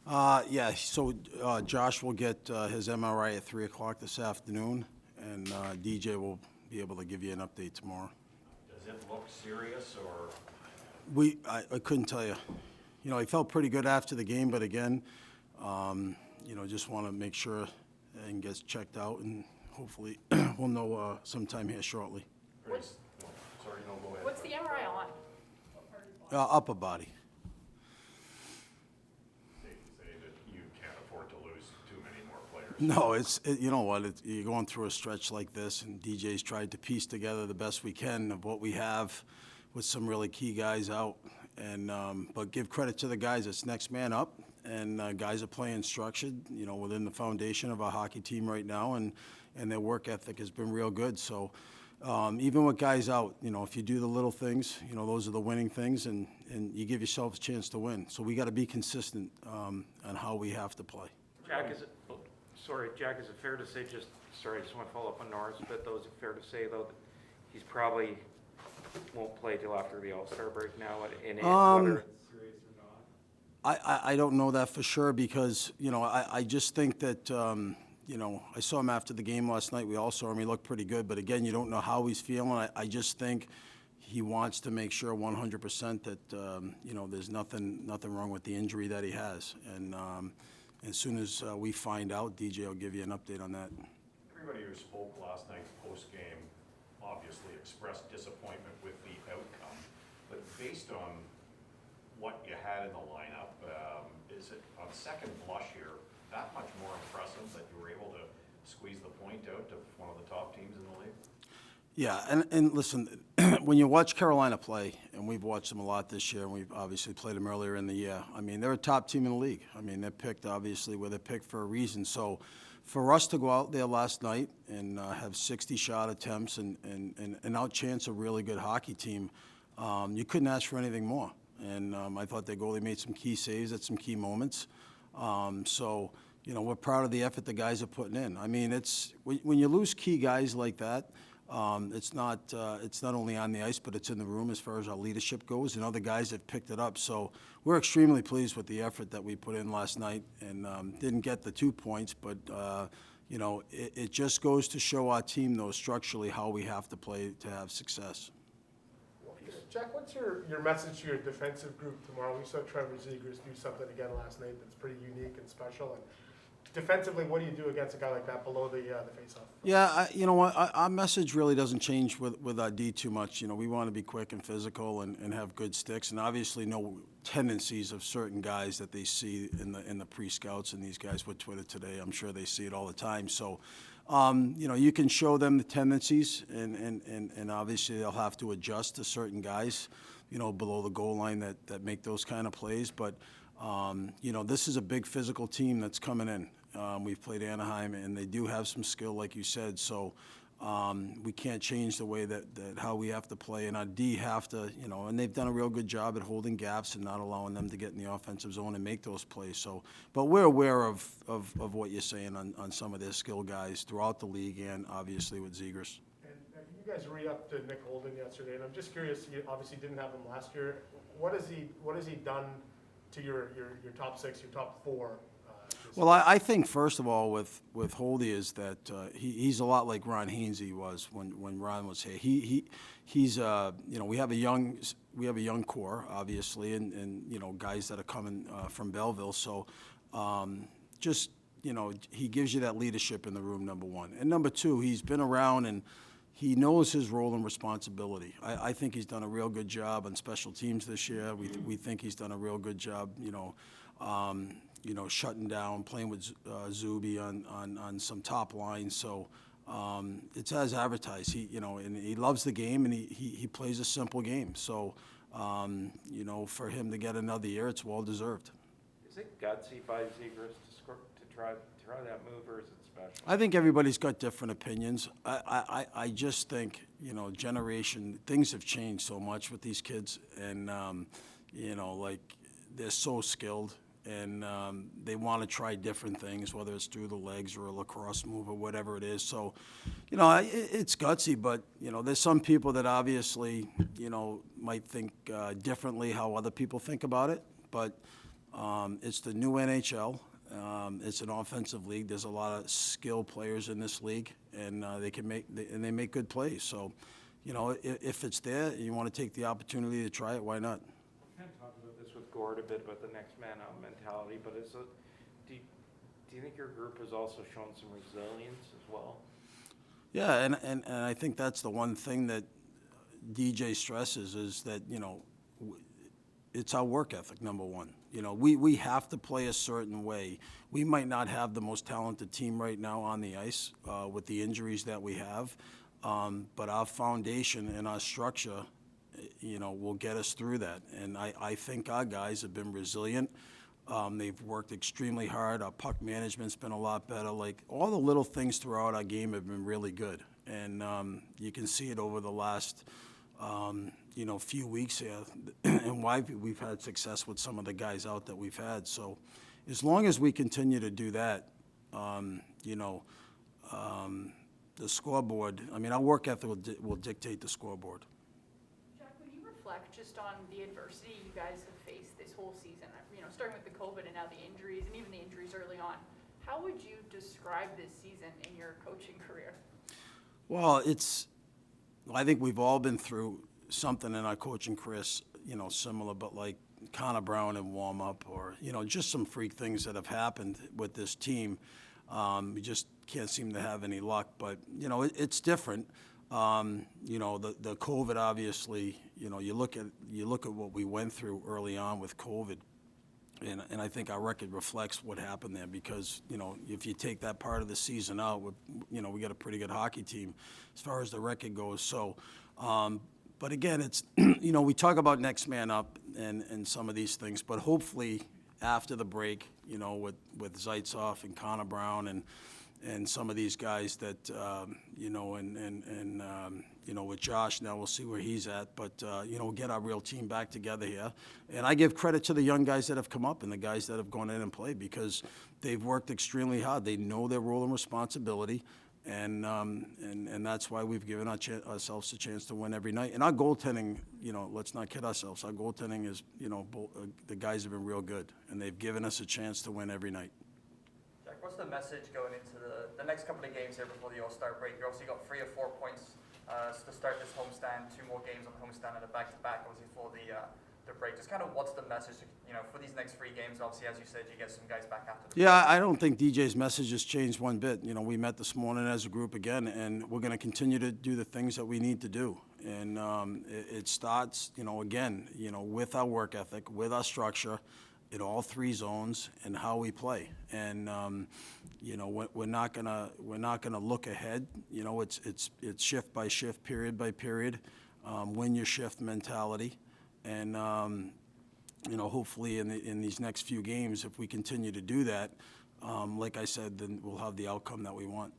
Yeah, so Josh will get his MRI at 3 o'clock this afternoon, and DJ will be able to give you an update tomorrow. Does it look serious or? I couldn't tell you. You know, he felt pretty good after the game, but again, just want to make sure and gets checked out, and hopefully we'll know sometime here shortly. Sorry, no, go ahead. What's the MRI on? Upper body. Safe to say that you can't afford to lose too many more players. No, you know what, you're going through a stretch like this, and DJ's tried to piece together the best we can of what we have with some really key guys out. And but give credit to the guys. It's next man up, and guys are playing structured, within the foundation of our hockey team right now, and their work ethic has been real good. So even with guys out, if you do the little things, those are the winning things, and you give yourself a chance to win. So we got to be consistent on how we have to play. Jack, is it fair to say, I just want to follow up on Norris a bit, though, is it fair to say, though, that he's probably won't play till after the All-Star break now, whether it's serious or not? I don't know that for sure because, I just think that, I saw him after the game last night. We all saw him. He looked pretty good. But, again, you don't know how he's feeling. I just think he wants to make sure 100% that, there's nothing wrong with the injury that he has. And as soon as we find out, DJ will give you an update on that. Everybody who spoke last night post-game obviously expressed disappointment with the outcome, but based on what you had in the lineup, is it on second blush here that much more impressive that you were able to squeeze the point out of one of the top teams in the league? Yeah, and listen, when you watch Carolina play, and we've watched them a lot this year, and we've obviously played them earlier in the year, I mean, they're a top team in the league. I mean, they're picked, obviously, where they're picked for a reason. So for us to go out there last night and have 60 shot attempts and outchance a really good hockey team, you couldn't ask for anything more. And I thought their goalie made some key saves at some key moments. So, we're proud of the effort the guys are putting in. I mean, it's when you lose key guys like that, it's not only on the ice, but it's in the room as far as our leadership goes, and other guys have picked it up. So we're extremely pleased with the effort that we put in last night, and didn't get the 2 points, but it just goes to show our team, though, structurally how we have to play to have success. Jack, what's your message to your defensive group tomorrow? We saw Trevor Zegras do something again last night that's pretty unique and special. And defensively, what do you do against a guy like that below the faceoff? Yeah, you know what? Our message really doesn't change with our D too much. We want to be quick and physical and have good sticks, and obviously know tendencies of certain guys that they see in the pre-scouts, and these guys with Twitter today, I'm sure they see it all the time. So, you can show them the tendencies, and obviously they'll have to adjust to certain guys, below the goal line that make those kind of plays. But, this is a big physical team that's coming in. We've played Anaheim, and they do have some skill, like you said. So we can't change the way that how we have to play, and our D have to, and they've done a real good job at holding gaps and not allowing them to get in the offensive zone and make those plays. So, but we're aware of what you're saying on some of their skill guys throughout the league, and obviously with Zegras. And you guys re-upped to Nick Holden yesterday, and I'm just curious. You obviously didn't have him last year. What has he done to your top six, your top four? Well, I think first of all with Holdy is that he's a lot like Ron Hainsey was when Ron was here. He's we have a young core obviously, and guys that are coming from Belleville. So he gives you that leadership in the room, number one, and number two, he's been around and he knows his role and responsibility. I think he's done a real good job on special teams this year. We think he's done a real good job, shutting down, playing with Zuby on some top lines. So it's as advertised. And he loves the game, and he plays a simple game. So, for him to get another year, it's well deserved. Is it gutsy by Zegras to try that move, or is it special? I think everybody's got different opinions. I just think, generation, things have changed so much with these kids, and, they're so skilled. And they want to try different things, whether it's through the legs or a lacrosse move or whatever it is. So, it's gutsy, but, there's some people that obviously, might think differently how other people think about it. But, It's the new NHL. It's an offensive league. There's a lot of skilled players in this league, and they make good plays. So, you know, if it's there, you want to take the opportunity to try it. Why not? We kind of talked about this with Gord a bit about the next man up mentality, but do you think your group has also shown some resilience as well? Yeah, and I think that's the one thing that DJ stresses is that, you know, it's our work ethic, number one. You know, we have to play a certain way. We might not have the most talented team right now on the ice with the injuries that we have, but our foundation and our structure, you know, will get us through that. And I think our guys have been resilient. They've worked extremely hard. Our puck management's been a lot better. Like, all the little things throughout our game have been really good. And you can see it over the last, you know, few weeks here and why we've had success with some of the guys out that we've had. So as long as we continue to do that, you know, the scoreboard, I mean, our work ethic will dictate the scoreboard. Jack, when you reflect just on the adversity you guys have faced this whole season, you know, starting with the COVID and now the injuries, and even the injuries early on, how would you describe this season in your coaching career? Well, I think we've all been through something in our coaching career, you know, similar, but like Connor Brown in warm-up, or, you know, just some freak things that have happened with this team. We just can't seem to have any luck, but, you know, it's different. You know, the COVID, obviously, you know, you look at what we went through early on with COVID, and I think our record reflects what happened there, because, you know, if you take that part of the season out, you know, we got a pretty good hockey team as far as the record goes. So, but again, it's, you know, we talk about next man up and some of these things, but hopefully after the break, you know, with Zaitsev and Connor Brown and some of these guys that, you know, and you know, with Josh now, we'll see where he's at, but, you know, we'll get our real team back together here. And I give credit to the young guys that have come up and the guys that have gone in and played, because they've worked extremely hard. They know their role and responsibility, and that's why we've given ourselves a chance to win every night. And our goaltending, you know, let's not kid ourselves. Our goaltending is, you know, the guys have been real good, and they've given us a chance to win every night. Jack, what's the message going into the next couple of games here before the All-Star break? You obviously got 3 or 4 points to start this homestand, 2 more games on the homestand and a back-to-back, obviously, for the break. Just kind of what's the message, you know, for these next 3 games? Obviously, as you said, you get some guys back after the break. Yeah, I don't think DJ's message has changed one bit. You know, we met this morning as a group again, and we're going to continue to do the things that we need to do. And it starts, you know, again, you know, with our work ethic, with our structure, in all 3 zones, and how we play. And you know, we're not gonna look ahead. You know, it's shift by shift, period by period, win your shift mentality. And you know, hopefully in these next few games, if we continue to do that, like I said, then we'll have the outcome that we want.